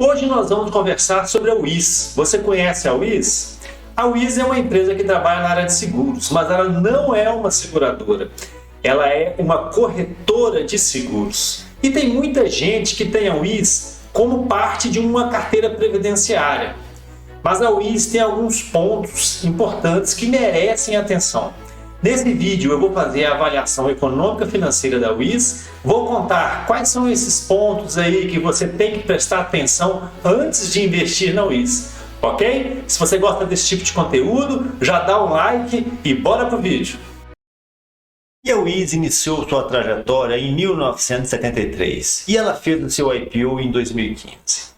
Hoje nós vamos conversar sobre a Wiz. Você conhece a Wiz? A Wiz é uma empresa que trabalha na área de seguros, mas ela não é uma seguradora. Ela é uma corretora de seguros. E tem muita gente que tem a Wiz como parte de uma carteira previdenciária. Mas a Wiz tem alguns pontos importantes que merecem atenção. Nesse vídeo eu vou fazer a avaliação econômica financeira da Wiz, vou contar quais são esses pontos aí que você tem que prestar atenção antes de investir na Wiz, ok? Se você gosta desse tipo de conteúdo, já dá um like e bora pro vídeo! E a Wiz iniciou sua trajetória em 1973 e ela fez o seu IPO em 2015.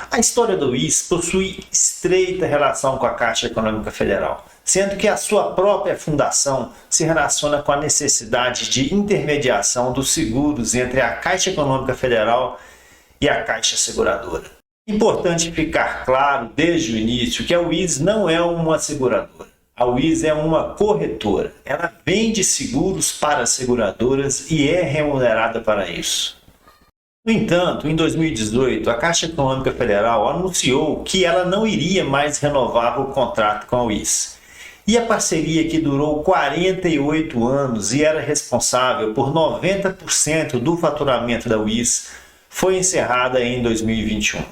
A história da Wiz possui estreita relação com a Caixa Econômica Federal, sendo que a sua própria fundação se relaciona com a necessidade de intermediação dos seguros entre a Caixa Econômica Federal e a Caixa Seguradora. Importante ficar claro desde o início que a Wiz não é uma seguradora. A Wiz é uma corretora. Ela vende seguros para seguradoras e é remunerada para isso. No entanto, em 2018, a Caixa Econômica Federal anunciou que ela não iria mais renovar o contrato com a Wiz. E a parceria, que durou 48 anos e era responsável por 90% do faturamento da Wiz, foi encerrada em 2021.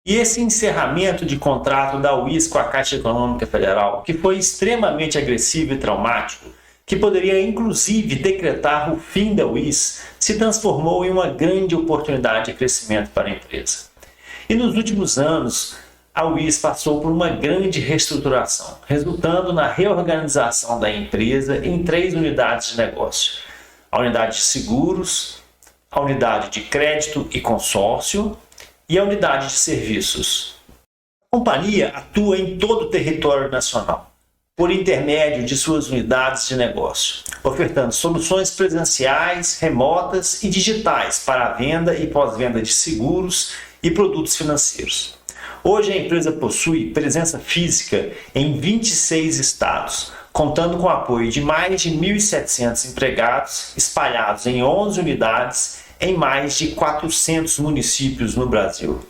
E esse encerramento de contrato da Wiz com a Caixa Econômica Federal, que foi extremamente agressivo e traumático, que poderia inclusive decretar o fim da Wiz, se transformou em uma grande oportunidade de crescimento para a empresa. E nos últimos anos, a Wiz passou por uma grande reestruturação, resultando na reorganização da empresa em 3 unidades de negócio: a unidade de seguros, a unidade de crédito e consórcio e a unidade de serviços. A companhia atua em todo o território nacional, por intermédio de suas unidades de negócio, ofertando soluções presenciais, remotas e digitais para a venda e pós-venda de seguros e produtos financeiros. Hoje a empresa possui presença física em 26 estados, contando com o apoio de mais de 1.700 empregados espalhados em 11 unidades em mais de 400 municípios no Brasil.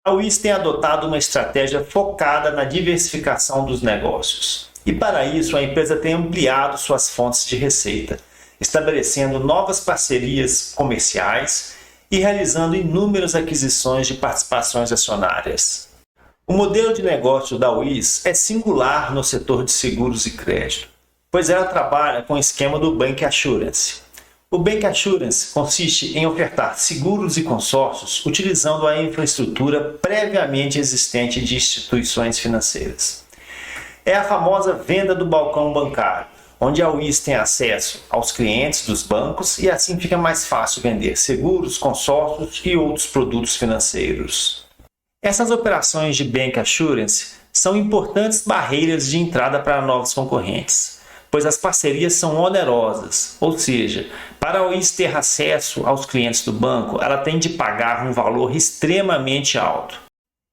A Wiz tem adotado uma estratégia focada na diversificação dos negócios. E para isso a empresa tem ampliado suas fontes de receita, estabelecendo novas parcerias comerciais e realizando inúmeras aquisições de participações acionárias. O modelo de negócio da Wiz é singular no setor de seguros e crédito, pois ela trabalha com o esquema do Bank Assurance. O Bank Assurance consiste em ofertar seguros e consórcios utilizando a infraestrutura previamente existente de instituições financeiras. É a famosa venda do balcão bancário, onde a Wiz tem acesso aos clientes dos bancos e assim fica mais fácil vender seguros, consórcios e outros produtos financeiros. Essas operações de Bank Assurance são importantes barreiras de entrada para novos concorrentes, pois as parcerias são onerosas, ou seja, para a Wiz ter acesso aos clientes do banco, ela tem de pagar um valor extremamente alto.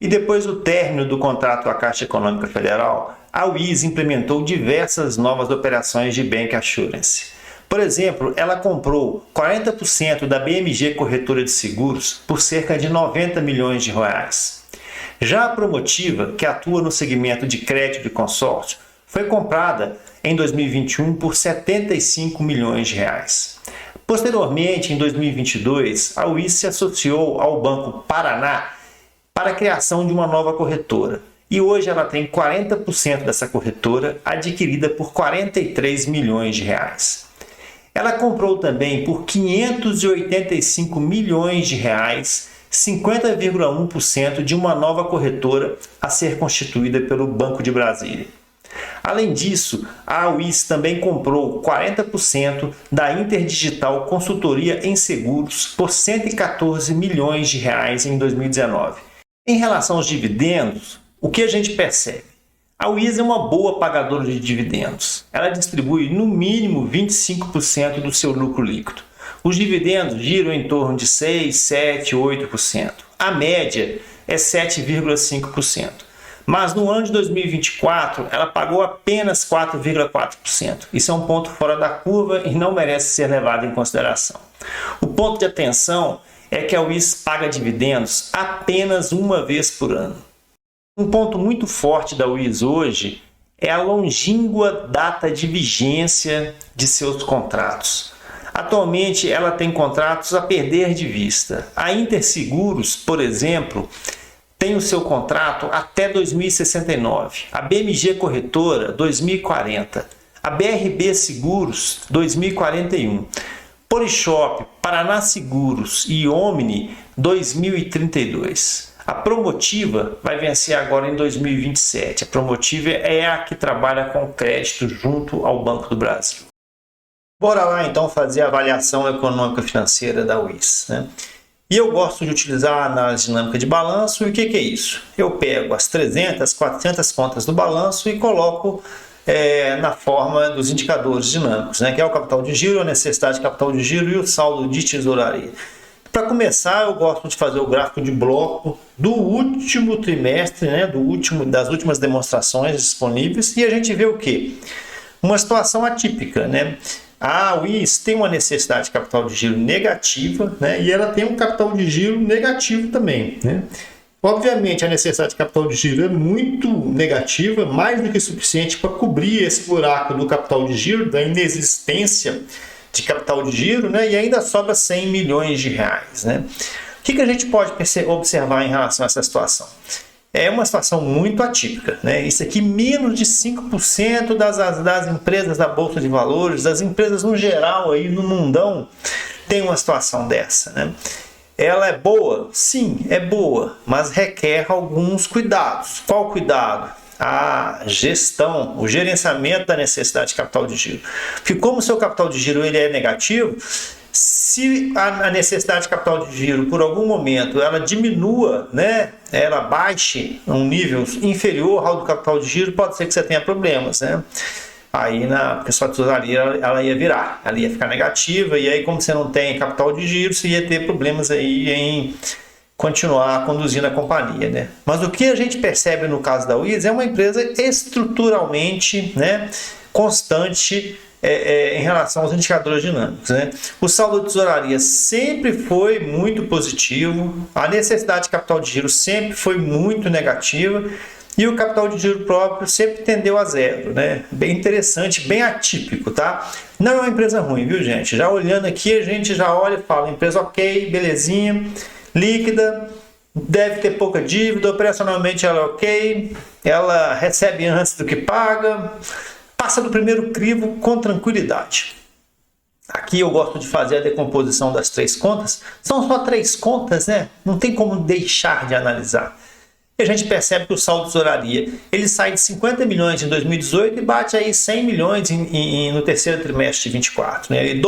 E depois do término do contrato com a Caixa Econômica Federal, a Wiz implementou diversas novas operações de Bank Assurance. Por exemplo, ela comprou 40% da BMG Corretora de Seguros por cerca de 90 milhões de reais. Já a Promotiva, que atua no segmento de crédito e consórcio, foi comprada em 2021 por 75 milhões de reais. Posteriormente, em 2022, a Wiz se associou ao Banco Paraná para a criação de uma nova corretora. E hoje ela tem 40% dessa corretora adquirida por 43 milhões de reais. Ela comprou também por 585 milhões de reais 50,1% de uma nova corretora a ser constituída pelo Banco de Brasília. Além disso, a Wiz também comprou 40% da Interdigital Consultoria em Seguros por 114 milhões de reais em 2019. Em relação aos dividendos, o que a gente percebe? A Wiz é uma boa pagadora de dividendos. Ela distribui no mínimo 25% do seu lucro líquido. Os dividendos giram em torno de 6, 7, 8%. A média é 7,5%. Mas no ano de 2024, ela pagou apenas 4,4%. Isso é um ponto fora da curva e não merece ser levado em consideração. O ponto de atenção é que a UIS paga dividendos apenas uma vez por ano. Um ponto muito forte da UIS hoje é a longínqua data de vigência de seus contratos. Atualmente, ela tem contratos a perder de vista. A Interseguros, por exemplo, tem o seu contrato até 2069. A BMG Corretora, 2040. A BRB Seguros, 2041. Polishop, Paraná Seguros e Omni, 2032. A Promotiva vai vencer agora em 2027. A Promotiva é a que trabalha com crédito junto ao Banco do Brasil. Bora lá então fazer a avaliação econômica financeira da UIS, né? E eu gosto de utilizar a análise dinâmica de balanço. E o que é isso? Eu pego as 300, 400 contas do balanço e coloco na forma dos indicadores dinâmicos, né? Que é o capital de giro, a necessidade de capital de giro e o saldo de tesouraria. Para começar, eu gosto de fazer o gráfico de bloco do último trimestre, né? Das últimas demonstrações disponíveis, e a gente vê o quê? Uma situação atípica, né? A UIS tem uma necessidade de capital de giro negativa, né? E ela tem um capital de giro negativo também, né? Obviamente, a necessidade de capital de giro é muito negativa, mais do que suficiente para cobrir esse buraco do capital de giro, da inexistência de capital de giro, né? E ainda sobra 100 milhões de reais, né? O que a gente pode observar em relação a essa situação? É uma situação muito atípica, né? Isso aqui, menos de 5% das empresas da Bolsa de Valores, das empresas no geral aí no mundão, tem uma situação dessa, né? Ela é boa? Sim, é boa, mas requer alguns cuidados. Qual cuidado? A gestão, o gerenciamento da necessidade de capital de giro. Porque como o seu capital de giro ele é negativo, se a necessidade de capital de giro por algum momento ela diminua, né, ela baixe um nível inferior ao do capital de giro, pode ser que você tenha problemas, né? Aí porque sua tesouraria ela ia virar, ela ia ficar negativa, e aí como você não tem capital de giro, você ia ter problemas aí em continuar conduzindo a companhia, né? Mas o que a gente percebe no caso da UIS é uma empresa estruturalmente, né, constante em relação aos indicadores dinâmicos, né? O saldo de tesouraria sempre foi muito positivo, a necessidade de capital de giro sempre foi muito negativa, e o capital de giro próprio sempre tendeu a zero, né? Bem interessante, bem atípico, tá? Não é uma empresa ruim, viu, gente? Já olhando aqui, a gente já olha e fala, empresa ok, belezinha, líquida, deve ter pouca dívida, operacionalmente ela é ok, ela recebe antes do que paga, passa do primeiro crivo com tranquilidade. Aqui eu gosto de fazer a decomposição das 3 contas. São só 3 contas, né? Não tem como deixar de analisar. E a gente percebe que o saldo de tesouraria ele sai de 50 milhões em 2018 e bate aí 100 milhões no terceiro trimestre de 24. Né? Ele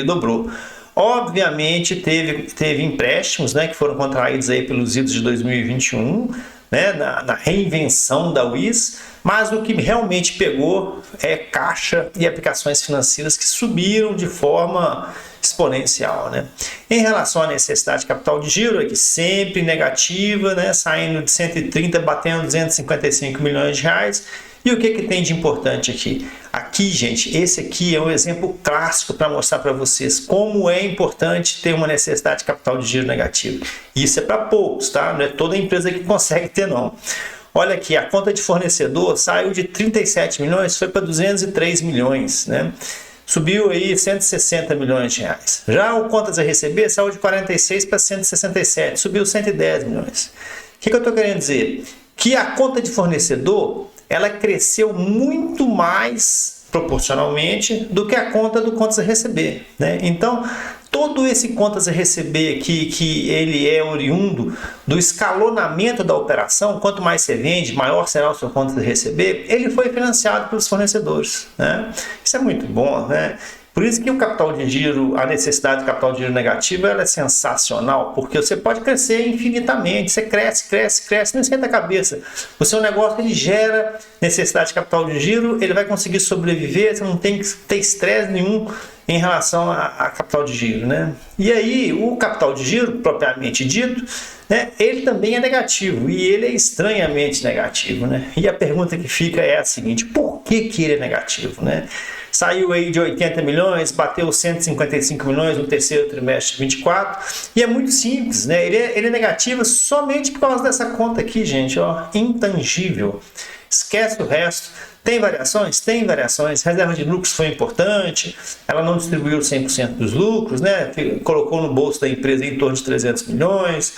dobrou. Obviamente teve empréstimos, né, que foram contraídos aí pelos idos de 2021, né, na reinvenção da UIS, mas o que realmente pegou é caixa e aplicações financeiras que subiram de forma exponencial, né? Em relação à necessidade de capital de giro, aqui sempre negativa, né, saindo de 130, batendo 255 milhões de reais. E o que tem de importante aqui? Aqui, gente, esse aqui é um exemplo clássico para mostrar para vocês como é importante ter uma necessidade de capital de giro negativo. Isso é para poucos, tá? Não é toda empresa que consegue ter, não. Olha aqui, a conta de fornecedor saiu de 37 milhões, foi para 203 milhões, né? Subiu aí 160 milhões de reais. Já o contas a receber saiu de 46 para 167, subiu 110 milhões. O que eu estou querendo dizer? Que a conta de fornecedor ela cresceu muito mais proporcionalmente do que a conta do contas a receber, né? Então, todo esse contas a receber aqui, que ele é oriundo do escalonamento da operação, quanto mais você vende, maior será o seu contas a receber, ele foi financiado pelos fornecedores, né? Isso é muito bom, né? Por isso que o capital de giro, a necessidade de capital de giro negativo, ela é sensacional, porque você pode crescer infinitamente, você cresce, não esquenta a cabeça. O seu negócio ele gera necessidade de capital de giro, ele vai conseguir sobreviver, você não tem que ter estresse nenhum em relação a capital de giro, né? E aí, o capital de giro, propriamente dito, né, ele também é negativo, e ele é estranhamente negativo, né? E a pergunta que fica é a seguinte, por que ele é negativo, né? saiu aí de 80 milhões, bateu 155 milhões no terceiro trimestre de 24, e é muito simples, né? Ele é negativo somente por causa dessa conta aqui, gente, ó, intangível. Esquece o resto. Tem variações? Tem variações. Reserva de lucros foi importante, ela não distribuiu 100% dos lucros, né? Colocou no bolso da empresa em torno de 300 milhões,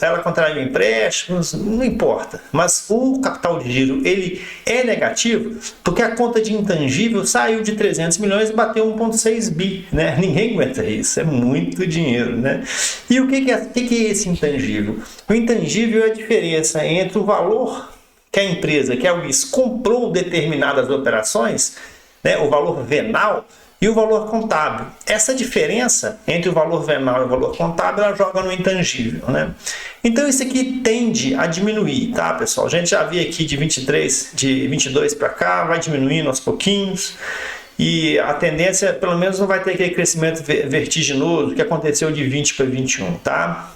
ela contraiu empréstimos, não importa. Mas o capital de giro ele é negativo porque a conta de intangível saiu de 300 milhões e bateu 1,6 bi. Né? Ninguém aguenta isso, é muito dinheiro. Né? E o que é esse intangível? O intangível é a diferença entre o valor que a empresa, que a WIS, comprou determinadas operações, né, o valor venal, e o valor contábil. Essa diferença entre o valor venal e o valor contábil, ela joga no intangível. Né? Então isso aqui tende a diminuir, tá, pessoal? A gente já viu aqui de 22 para cá, vai diminuindo aos pouquinhos, e a tendência, pelo menos, não vai ter aquele crescimento vertiginoso que aconteceu de 20 para 21, tá?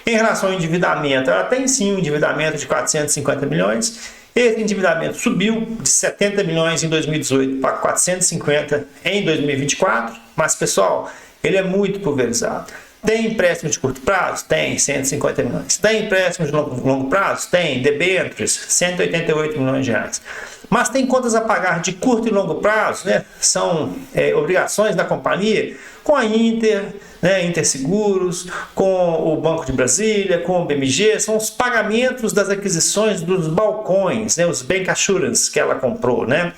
Em relação ao endividamento, ela tem sim um endividamento de 450 milhões. Esse endividamento subiu de 70 milhões em 2018 para 450 em 2024, mas, pessoal, ele é muito pulverizado. Tem empréstimo de curto prazo? Tem, 150 milhões. Tem empréstimo de longo prazo? Tem, debêntures, 188 milhões de reais. Mas tem contas a pagar de curto e longo prazo, né? São obrigações da companhia com a Inter, né, Interseguros, com o Banco de Brasília, com o BMG, são os pagamentos das aquisições dos balcões, né, os Bank Assurance que ela comprou, né?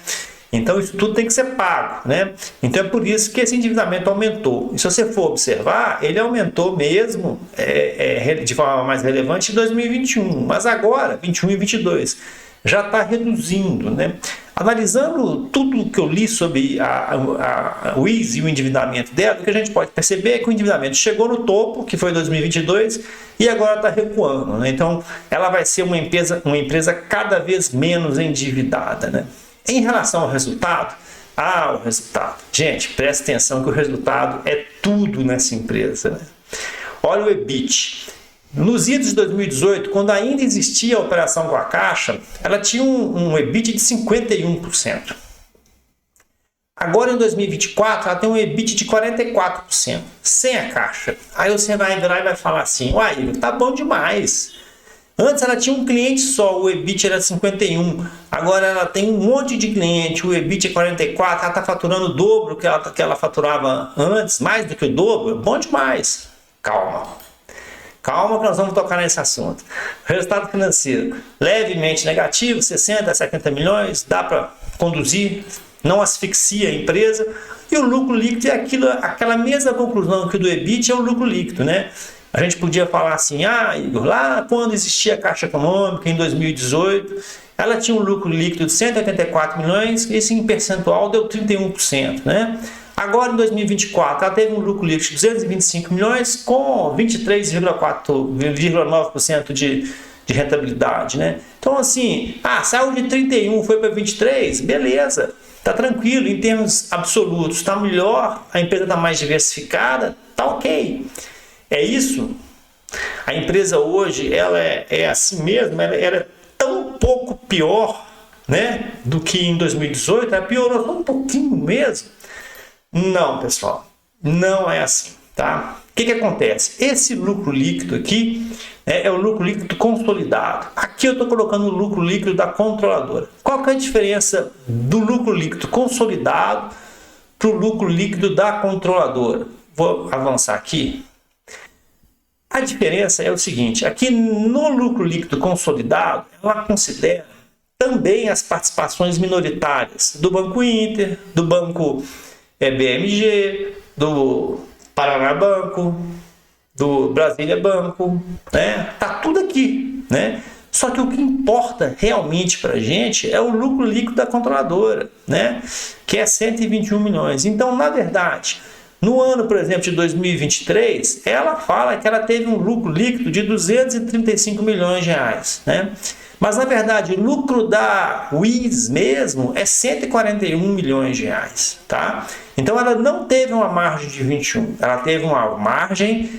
Então isso tudo tem que ser pago, né? Então é por isso que esse endividamento aumentou. E se você for observar, ele aumentou mesmo de forma mais relevante em 2021, mas agora, 21 e 22, já está reduzindo, né? Analisando tudo que eu li sobre a WIS e o endividamento dela, o que a gente pode perceber é que o endividamento chegou no topo, que foi 2022, e agora está recuando. Né? Então, ela vai ser uma empresa cada vez menos endividada. Né? Em relação ao resultado, o resultado. Gente, presta atenção que o resultado é tudo nessa empresa. Né? Olha o EBIT. Nos idos de 2018, quando ainda existia a operação com a Caixa, ela tinha um EBIT de 51%. Agora, em 2024, ela tem um EBIT de 44%, sem a Caixa. Aí você vai virar e vai falar assim, uai, tá bom demais. Antes ela tinha um cliente só, o EBIT era 51%. Agora ela tem um monte de cliente, o EBIT é 44%, ela está faturando o dobro que ela faturava antes, mais do que o dobro. Bom demais. Calma que nós vamos tocar nesse assunto. Resultado financeiro levemente negativo, 60 a 70 milhões, dá para conduzir, não asfixia a empresa. E o lucro líquido é aquela mesma conclusão que o do EBIT é o lucro líquido, né? A gente podia falar assim, Igor, lá quando existia a Caixa Econômica, em 2018, ela tinha um lucro líquido de 184 milhões, esse em percentual deu 31%, né? Agora, em 2024, ela teve um lucro líquido de 225 milhões com 23,9% de rentabilidade, né? Então, assim, saiu de 31, foi para 23, beleza, tá tranquilo, em termos absolutos, está melhor, a empresa está mais diversificada, tá ok. É isso. A empresa hoje, ela é assim mesmo, ela era tão pouco pior, né, do que em 2018, ela piorou só um pouquinho mesmo. Não, pessoal, não é assim, tá? O que acontece? Esse lucro líquido aqui é o lucro líquido consolidado. Aqui eu estou colocando o lucro líquido da controladora. Qual que é a diferença do lucro líquido consolidado para o lucro líquido da controladora? Vou avançar aqui. A diferença é o seguinte, aqui no lucro líquido consolidado, ela considera também as participações minoritárias do Banco Inter, do Banco BMG, do Paraná Banco, do Brasília Banco, né? Tá tudo aqui, né? Só que o que importa realmente para a gente é o lucro líquido da controladora, né? Que é 121 milhões. Então, na verdade, no ano, por exemplo, de 2023, ela fala que ela teve um lucro líquido de 235 milhões de reais, né? Mas, na verdade, o lucro da WIS mesmo é 141 milhões de reais, tá? Então, ela não teve uma margem de 21, ela teve uma margem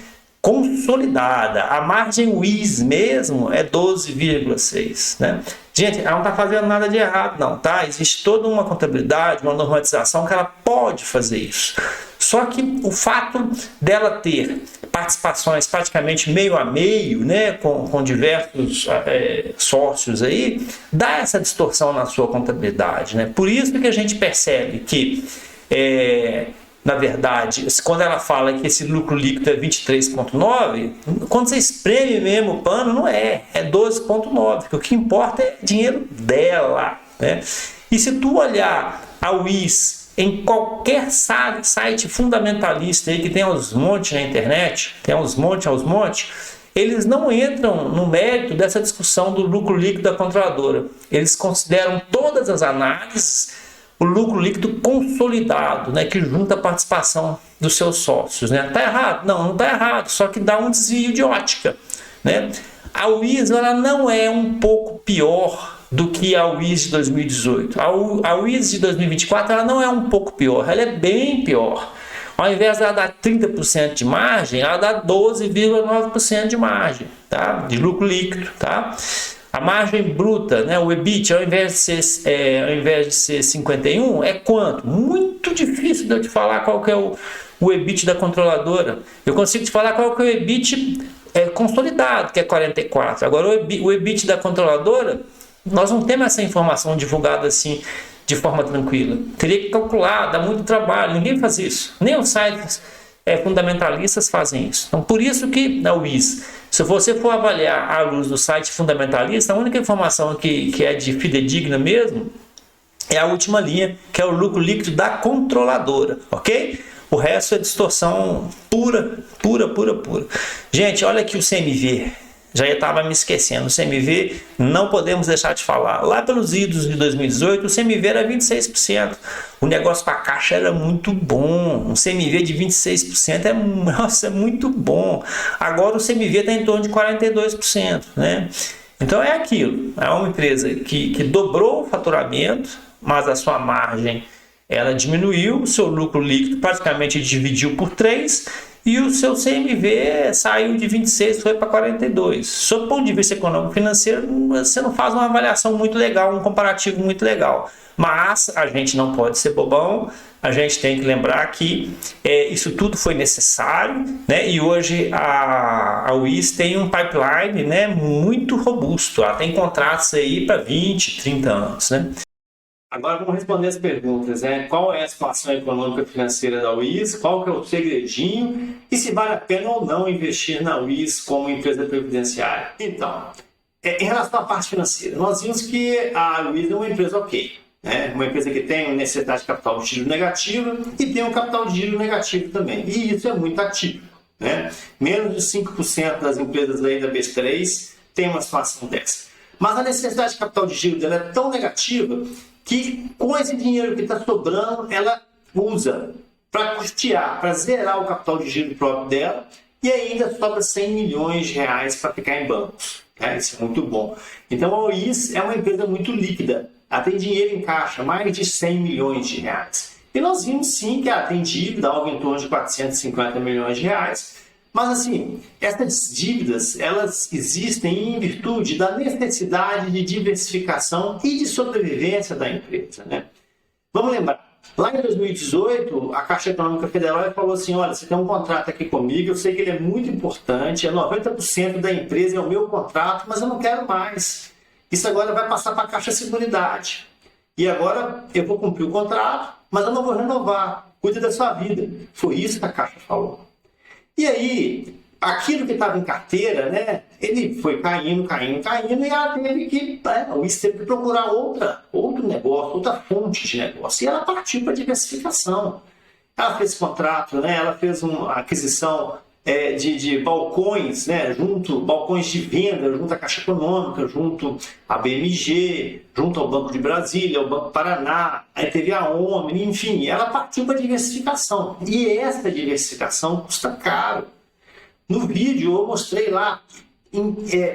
consolidada. A margem WIS mesmo é 12,6, né? Gente, ela não está fazendo nada de errado, não, tá? Existe toda uma contabilidade, uma normatização que ela pode fazer isso. Só que o fato dela ter participações praticamente meio a meio, né, com diversos sócios aí, dá essa distorção na sua contabilidade, né? Por isso que a gente percebe que na verdade, quando ela fala que esse lucro líquido é 23,9, quando você espreme mesmo o pano, não é 12,9, porque o que importa é dinheiro dela, né? E se tu olhar a WIS em qualquer site fundamentalista aí que tem aos montes na internet, tem aos montes, eles não entram no mérito dessa discussão do lucro líquido da controladora. Eles consideram todas as análises o lucro líquido consolidado, né, que junta a participação dos seus sócios, né? Tá errado? Não está errado, só que dá um desvio de ótica, né? A WIS ela não é um pouco pior do que a WIS de 2018. A WIS de 2024 ela não é um pouco pior, ela é bem pior. Ao invés de ela dar 30% de margem, ela dá 12,9% de margem, tá? De lucro líquido, tá? A margem bruta, né, o EBIT, ao invés de ser 51, é quanto? Muito difícil de eu te falar qual que é o EBIT da controladora. Eu consigo te falar qual que é o EBIT consolidado, que é 44. Agora, o EBIT da controladora, nós não temos essa informação divulgada assim de forma tranquila. Teria que calcular, dá muito trabalho. Ninguém faz isso. Nem os sites fundamentalistas fazem isso. Então, por isso que na WIS, se você for avaliar à luz do site fundamentalista, a única informação que é de fidedigna mesmo é a última linha, que é o lucro líquido da controladora, ok? O resto é distorção pura. Gente, olha aqui o CMV. Já estava me esquecendo. O CMV, não podemos deixar de falar. Lá pelos idos de 2018, o CMV era 26%. O negócio para a Caixa era muito bom. Um CMV de 26% é muito bom. Agora o CMV está em torno de 42%. Né? Então é aquilo. É uma empresa que dobrou o faturamento, mas a sua margem ela diminuiu. O seu lucro líquido praticamente dividiu por 3%. E o seu CMV saiu de 26, foi para 42. Sob o ponto de vista econômico financeiro, você não faz uma avaliação muito legal, um comparativo muito legal. Mas a gente não pode ser bobão, a gente tem que lembrar que isso tudo foi necessário, né? E hoje a WIS tem um pipeline, né, muito robusto. Ela tem contratos aí para 20, 30 anos, né? Agora vamos responder as perguntas, né? Qual é a situação econômica e financeira da WIS? Qual que é o segredinho? E se vale a pena ou não investir na WIS como empresa previdenciária? Então, em relação à parte financeira, nós vimos que a WIS é uma empresa ok, né? Uma empresa que tem uma necessidade de capital de giro negativa e tem um capital de giro negativo também. E isso é muito atípico, né? Menos de 5% das empresas aí da B3 tem uma situação dessa. Mas a necessidade de capital de giro dela é tão negativa que com esse dinheiro que está sobrando, ela usa para custear, para zerar o capital de giro próprio dela e ainda sobra 100 milhões de reais para ficar em bancos. Isso é muito bom. Então a WIS é uma empresa muito líquida. Ela tem dinheiro em caixa, mais de 100 milhões de reais. E nós vimos sim que ela tem dívida, algo em torno de 450 milhões de reais. Mas assim, essas dívidas, elas existem em virtude da necessidade de diversificação e de sobrevivência da empresa, né? Vamos lembrar, lá em 2018, a Caixa Econômica Federal falou assim, olha, você tem um contrato aqui comigo, eu sei que ele é muito importante, 90% da empresa é o meu contrato, mas eu não quero mais. Isso agora vai passar para a Caixa Seguridade. E agora eu vou cumprir o contrato, mas eu não vou renovar. Cuide da sua vida. Foi isso que a Caixa falou. E aí, aquilo que estava em carteira, né, ele foi caindo, e ela teve que, o WIS teve que procurar outro negócio, outra fonte de negócio. E ela partiu para a diversificação. Ela fez contrato, né, ela fez uma aquisição de balcões, né, balcões de venda, junto à Caixa Econômica, junto à BMG, junto ao Banco de Brasília, ao Banco Paraná, aí teve a Omni, enfim, ela partiu para a diversificação. E essa diversificação custa caro. No vídeo eu mostrei lá,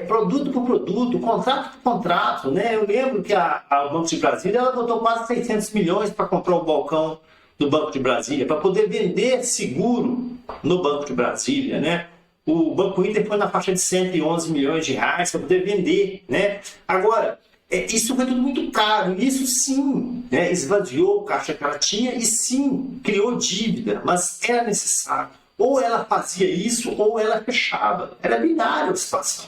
produto por produto, contrato por contrato, né? Eu lembro que o Banco de Brasília ela botou quase 600 milhões para comprar o balcão do Banco de Brasília, para poder vender seguro no Banco de Brasília, né? o Banco Inter foi na faixa de 111 milhões de reais para poder vender, né? Agora, isso foi tudo muito caro, e isso sim, né, esvaziou o caixa que ela tinha e sim, criou dívida, mas era necessário. Ou ela fazia isso, ou ela fechava. Era binária a situação.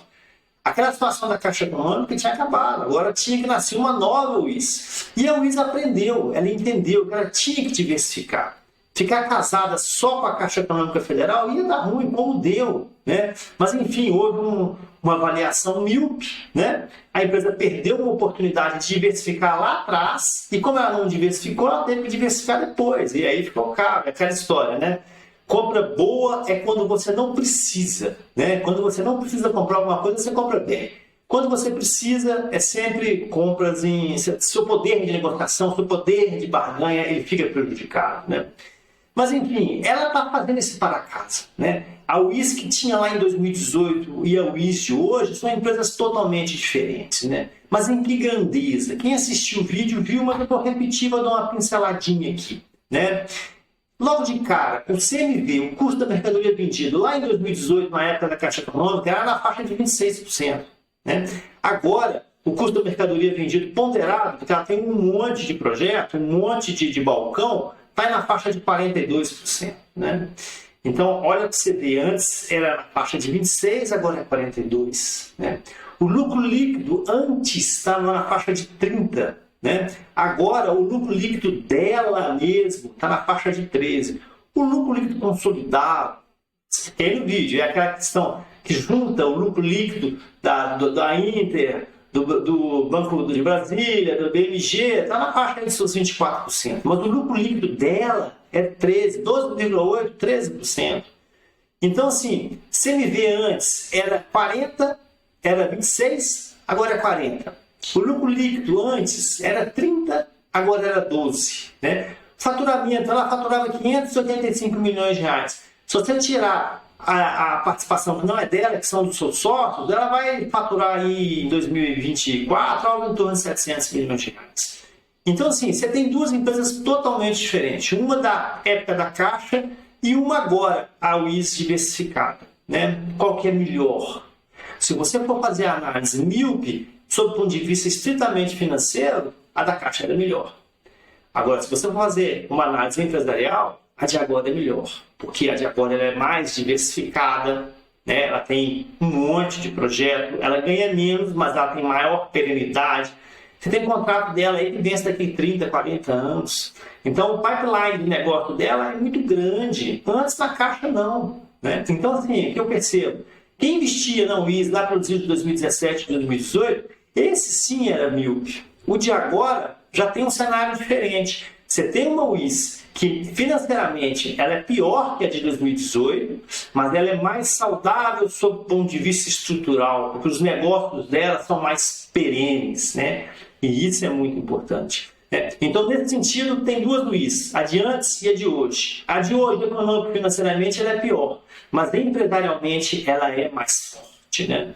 Aquela situação da Caixa Econômica tinha acabado, agora tinha que nascer uma nova UIS. E a UIS aprendeu, ela entendeu que ela tinha que diversificar. Ficar casada só com a Caixa Econômica Federal ia dar ruim, como deu, né? Mas enfim, houve uma avaliação míope, né? A empresa perdeu uma oportunidade de diversificar lá atrás, e como ela não diversificou, ela teve que diversificar depois, e aí ficou caro, aquela história, né? Compra boa é quando você não precisa, né? Quando você não precisa comprar alguma coisa, você compra bem. Quando você precisa, é sempre compras em... Seu poder de negociação, seu poder de barganha, ele fica prejudicado, né? Mas, enfim, ela está fazendo esse para casa, né? A UIS que tinha lá em 2018 e a UIS de hoje são empresas totalmente diferentes, né? Mas em que grandeza? Quem assistiu o vídeo viu, mas eu estou repetindo, vou dar uma pinceladinha aqui, né? Logo de cara, o CMV, o custo da mercadoria vendida, lá em 2018, na época da Caixa Econômica, era na faixa de 26%. Né? Agora, o custo da mercadoria vendida ponderado, porque ela tem um monte de projeto, um monte de balcão, está na faixa de 42%. Né? Então, olha o que você vê, antes era na faixa de 26%, agora é 42%. Né? O lucro líquido antes estava na faixa de 30%. Né? Agora, o lucro líquido dela mesmo está na faixa de 13%. O lucro líquido consolidado, tem no vídeo, é aquela questão que junta o lucro líquido da Inter, do Banco de Brasília, do BMG, está na faixa de seus 24%. Mas o lucro líquido dela é 13%, 12,8%, 13%. Então, assim, CMV antes era 40%, era 26%, agora é 40%. O lucro líquido antes era 30, agora era 12. Né? Faturamento, ela faturava 585 milhões de reais. Se você tirar a participação que não é dela, que são dos seus sócios, ela vai faturar aí em 2024 algo em torno de 700 milhões de reais. Então, assim, você tem duas empresas totalmente diferentes. Uma da época da Caixa e uma agora, a UIS diversificada. Né? Qual que é melhor? Se você for fazer a análise míope, sob o ponto de vista estritamente financeiro, a da Caixa era melhor. Agora, se você for fazer uma análise empresarial, a de agora é melhor, porque a de agora ela é mais diversificada, né? Ela tem um monte de projeto, ela ganha menos, mas ela tem maior perenidade. Você tem um contrato dela aí que vence daqui 30, 40 anos. Então, o pipeline de negócio dela é muito grande. Antes, na Caixa, não. Né? Então, assim, o que eu percebo? Quem investia na UIS lá produzido de 2017 e 2018, esse sim era míope. O de agora já tem um cenário diferente. Você tem uma UIS que financeiramente ela é pior que a de 2018, mas ela é mais saudável sob o ponto de vista estrutural, porque os negócios dela são mais perenes, né? E isso é muito importante. Então, nesse sentido, tem duas UIS, a de antes e a de hoje. A de hoje, econômico financeiramente, ela é pior, mas empresarialmente ela é mais forte, né?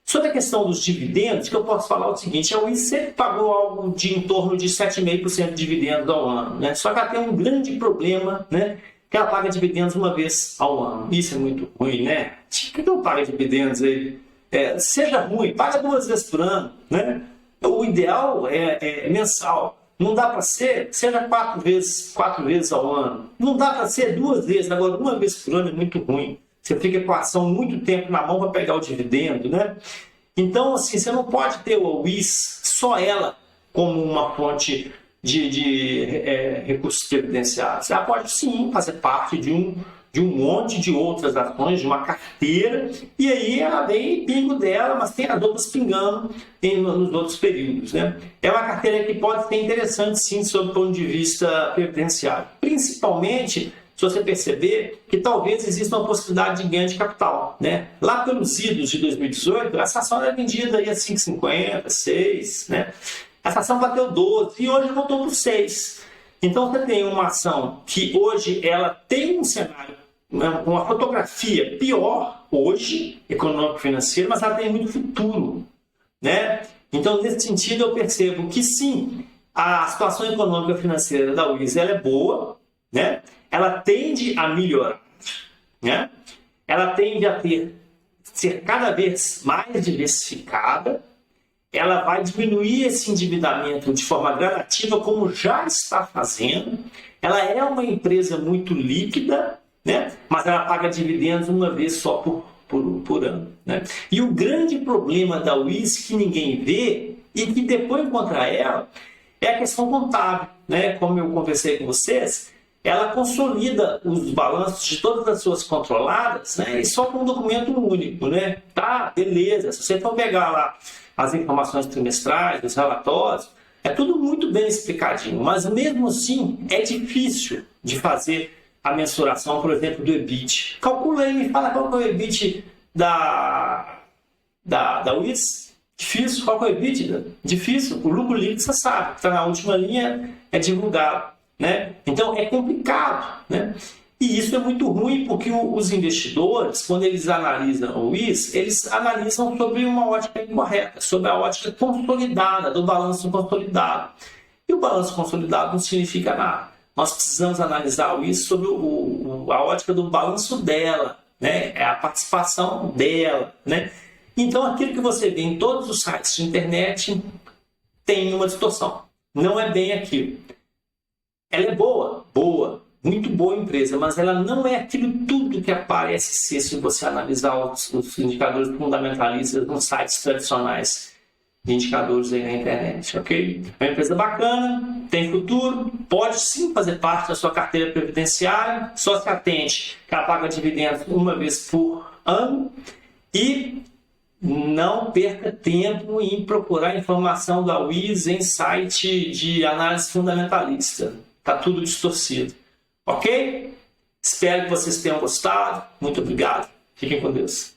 Sobre a questão dos dividendos, que eu posso falar o seguinte, a UIS sempre pagou algo de em torno de 7,5% de dividendos ao ano, né? Só que ela tem um grande problema, né? Que ela paga dividendos uma vez ao ano. Isso é muito ruim, né? Por que não paga dividendos aí? Seja ruim, paga 2 vezes por ano, né? O ideal é mensal. Não dá para ser, seja 4 vezes ao ano. Não dá para ser 2 vezes, agora 1 vez por ano é muito ruim. Você fica com a ação muito tempo na mão para pegar o dividendo, né? Então, assim, você não pode ter o UIS, só ela, como uma fonte de recursos previdenciários. Ela pode, sim, fazer parte de um monte de outras ações, de uma carteira, e aí ela vem e pingo dela, mas tem as outras pingando nos outros períodos. Né? É uma carteira que pode ser interessante, sim, sob o ponto de vista previdenciário. Principalmente se você perceber que talvez exista uma possibilidade de ganho de capital. Né? Lá pelos idos de 2018, essa ação era vendida aí a 5,50, 6, né? Essa ação bateu 12 e hoje voltou para 6. Então você tem uma ação que hoje ela tem um cenário, uma fotografia pior hoje, econômico-financeiro, mas ela tem muito futuro. Né? Então, nesse sentido, eu percebo que sim, a situação econômica financeira da UIS ela é boa, né? Ela tende a melhorar, né? ela tende a ser cada vez mais diversificada, ela vai diminuir esse endividamento de forma gradativa, como já está fazendo. Ela é uma empresa muito líquida, né? Mas ela paga dividendos uma vez só por ano, né? E o grande problema da Wiz que ninguém vê e que depois contra ela é a questão contábil, né? Como eu conversei com vocês, ela consolida os balanços de todas as suas controladas, né? E só com um documento único, né? Tá, beleza. Se você for pegar lá as informações trimestrais, os relatórios, é tudo muito bem explicadinho, mas mesmo assim é difícil de fazer a mensuração, por exemplo, do EBIT. Calcula aí, me fala qual que é o EBIT da Wiz. Difícil. Qual que é o EBIT? Difícil. O lucro líquido, você sabe, que está na última linha, é divulgado, né? Então é complicado, né? E isso é muito ruim porque os investidores, quando eles analisam o Wiz, eles analisam sobre uma ótica incorreta, sobre a ótica consolidada, do balanço consolidado. E o balanço consolidado não significa nada. Nós precisamos analisar o Wiz sobre a ótica do balanço dela, né? É a participação dela, né? Então aquilo que você vê em todos os sites de internet tem uma distorção. Não é bem aquilo. Ela é boa, muito boa empresa, mas ela não é aquilo tudo que aparece ser se você analisar os indicadores fundamentalistas nos sites tradicionais de indicadores aí na internet, ok? É uma empresa bacana, tem futuro, pode sim fazer parte da sua carteira previdenciária, só se atente que ela paga dividendos uma vez por ano e não perca tempo em procurar informação da Wiz em site de análise fundamentalista. Está tudo distorcido. Ok? Espero que vocês tenham gostado. Muito obrigado. Fiquem com Deus.